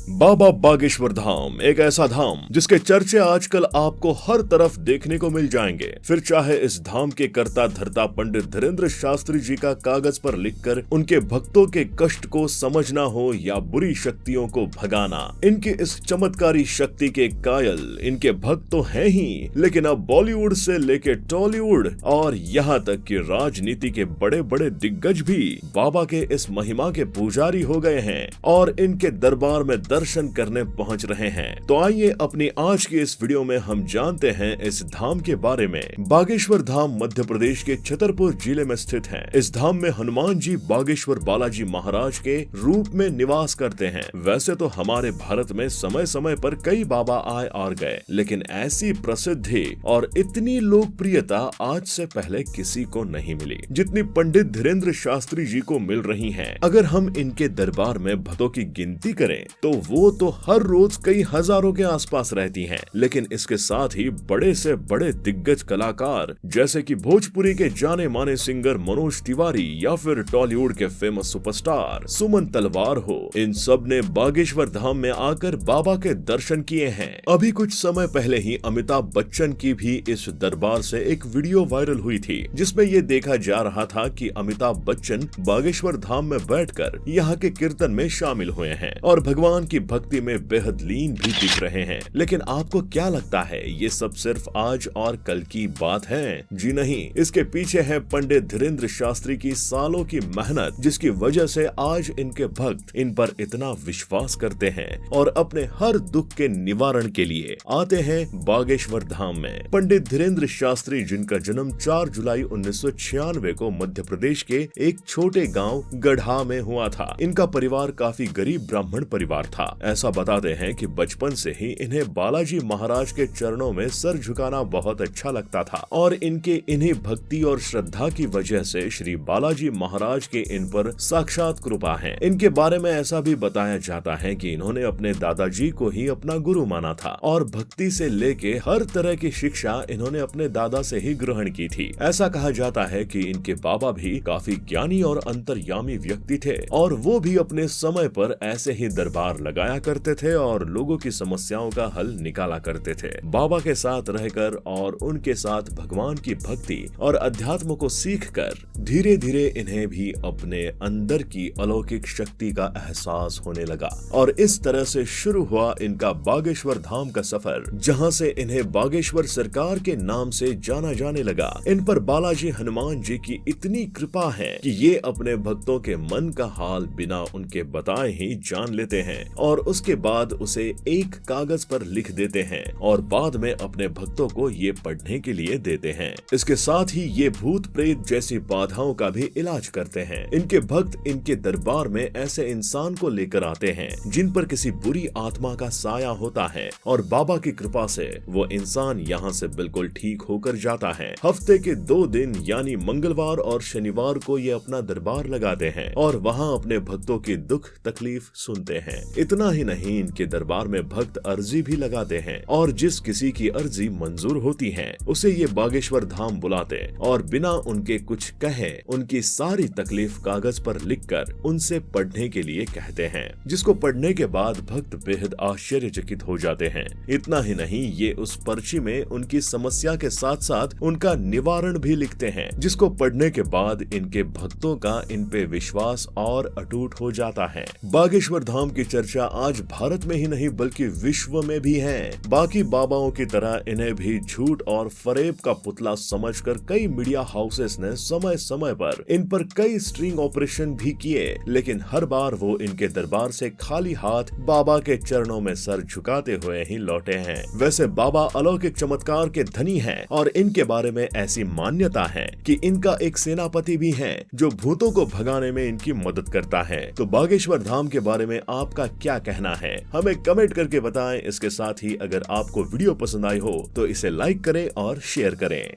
बाबा बागेश्वर धाम एक ऐसा धाम जिसके चर्चे आजकल आपको हर तरफ देखने को मिल जाएंगे। फिर चाहे इस धाम के कर्ता धर्ता पंडित धीरेन्द्र शास्त्री जी का कागज पर लिखकर उनके भक्तों के कष्ट को समझना हो या बुरी शक्तियों को भगाना, इनकी इस चमत्कारी शक्ति के कायल इनके भक्त तो हैं ही, लेकिन अब बॉलीवुड से लेके टॉलीवुड और यहाँ तक कि राजनीति के बड़े बड़े दिग्गज भी बाबा के इस महिमा के पुजारी हो गए हैं और इनके दरबार में दर्शन करने पहुंच रहे हैं। तो आइए अपनी आज की इस वीडियो में हम जानते हैं इस धाम के बारे में। बागेश्वर धाम मध्य प्रदेश के छतरपुर जिले में स्थित है। इस धाम में हनुमान जी बागेश्वर बालाजी महाराज के रूप में निवास करते हैं। वैसे तो हमारे भारत में समय समय पर कई बाबा आए और गए, लेकिन ऐसी प्रसिद्धि और इतनी लोकप्रियता आज से पहले किसी को नहीं मिली जितनी पंडित धीरेन्द्र शास्त्री जी को मिल रही है। अगर हम इनके दरबार में भक्तों की गिनती करें तो वो तो हर रोज कई हजारों के आसपास रहती हैं, लेकिन इसके साथ ही बड़े से बड़े दिग्गज कलाकार जैसे कि भोजपुरी के जाने माने सिंगर मनोज तिवारी या फिर टॉलीवुड के फेमस सुपरस्टार सुमन तलवार हो, इन सब ने बागेश्वर धाम में आकर बाबा के दर्शन किए हैं। अभी कुछ समय पहले ही अमिताभ बच्चन की भी इस दरबार से एक वीडियो वायरल हुई थी, जिसमें ये देखा जा रहा था कि अमिताभ बच्चन बागेश्वर धाम में बैठकर यहाँ के कीर्तन में शामिल हुए हैं और भगवान की भक्ति में बेहद लीन भी दिख रहे हैं। लेकिन आपको क्या लगता है ये सब सिर्फ आज और कल की बात है? जी नहीं, इसके पीछे है पंडित धीरेन्द्र शास्त्री की सालों की मेहनत, जिसकी वजह से आज इनके भक्त इन पर इतना विश्वास करते हैं और अपने हर दुख के निवारण के लिए आते हैं बागेश्वर धाम में। पंडित धीरेन्द्र शास्त्री, जिनका जन्म 4 जुलाई 1996 को मध्य प्रदेश के एक छोटे गांव गढ़ा में हुआ था। इनका परिवार काफी गरीब ब्राह्मण परिवार था। ऐसा बताते हैं कि बचपन से ही इन्हें बालाजी महाराज के चरणों में सर झुकाना बहुत अच्छा लगता था और इनके इन्हीं भक्ति और श्रद्धा की वजह से श्री बालाजी महाराज के इन पर साक्षात कृपा है। इनके बारे में ऐसा भी बताया जाता है कि इन्होंने अपने दादाजी को ही अपना गुरु माना था और भक्ति से लेके हर तरह की शिक्षा इन्होंने अपने दादा से ही ग्रहण की थी। ऐसा कहा जाता है कि इनके बाबा भी काफी ज्ञानी और अंतर्यामी व्यक्ति थे और वो भी अपने समय पर ऐसे ही दरबार लगाया करते थे और लोगों की समस्याओं का हल निकाला करते थे। बाबा के साथ रहकर और उनके साथ भगवान की भक्ति और अध्यात्म को सीखकर धीरे धीरे इन्हें भी अपने अंदर की अलौकिक शक्ति का एहसास होने लगा और इस तरह से शुरू हुआ इनका बागेश्वर धाम का सफर, जहां से इन्हें बागेश्वर सरकार के नाम से जाना जाने लगा। इन पर बालाजी हनुमान जी की इतनी कृपा है कि ये अपने भक्तों के मन का हाल बिना उनके बताए ही जान लेते हैं और उसके बाद उसे एक कागज पर लिख देते हैं और बाद में अपने भक्तों को ये पढ़ने के लिए देते हैं। इसके साथ ही ये भूत प्रेत जैसी बाधाओं का भी इलाज करते हैं। इनके भक्त इनके दरबार में ऐसे इंसान को लेकर आते हैं जिन पर किसी बुरी आत्मा का साया होता है और बाबा की कृपा से वो इंसान यहाँ से बिल्कुल ठीक होकर जाता है। हफ्ते के 2 दिन यानी मंगलवार और शनिवार को ये अपना दरबार लगाते हैं और वहाँ अपने भक्तों की दुख तकलीफ सुनते हैं। इतना ही नहीं, इनके दरबार में भक्त अर्जी भी लगाते हैं और जिस किसी की अर्जी मंजूर होती है उसे ये बागेश्वर धाम बुलाते और बिना उनके कुछ कहे उनकी सारी तकलीफ कागज पर लिखकर उनसे पढ़ने के लिए कहते हैं, जिसको पढ़ने के बाद भक्त बेहद आश्चर्यचकित हो जाते हैं। इतना ही नहीं, ये उस पर्ची में उनकी समस्या के साथ साथ उनका निवारण भी लिखते हैं, जिसको पढ़ने के बाद इनके भक्तों का इन पे विश्वास और अटूट हो जाता है। बागेश्वर धाम की चर्चा आज भारत में ही नहीं बल्कि विश्व में भी है। बाकी बाबाओं की तरह इन्हें भी झूठ और फरेब का पुतला समझकर कई मीडिया हाउसेस ने समय समय पर इन पर कई स्ट्रिंग ऑपरेशन भी किए, लेकिन हर बार वो इनके दरबार से खाली हाथ बाबा के चरणों में सर झुकाते हुए ही लौटे हैं। वैसे बाबा अलौकिक चमत्कार के धनी हैं और इनके बारे में ऐसी मान्यता है कि इनका एक सेनापति भी है जो भूतों को भगाने में इनकी मदद करता है। तो बागेश्वर धाम के बारे में आपका क्या कहना है, हमें कमेंट करके बताएं। इसके साथ ही अगर आपको वीडियो पसंद आई हो तो इसे लाइक करें और शेयर करें।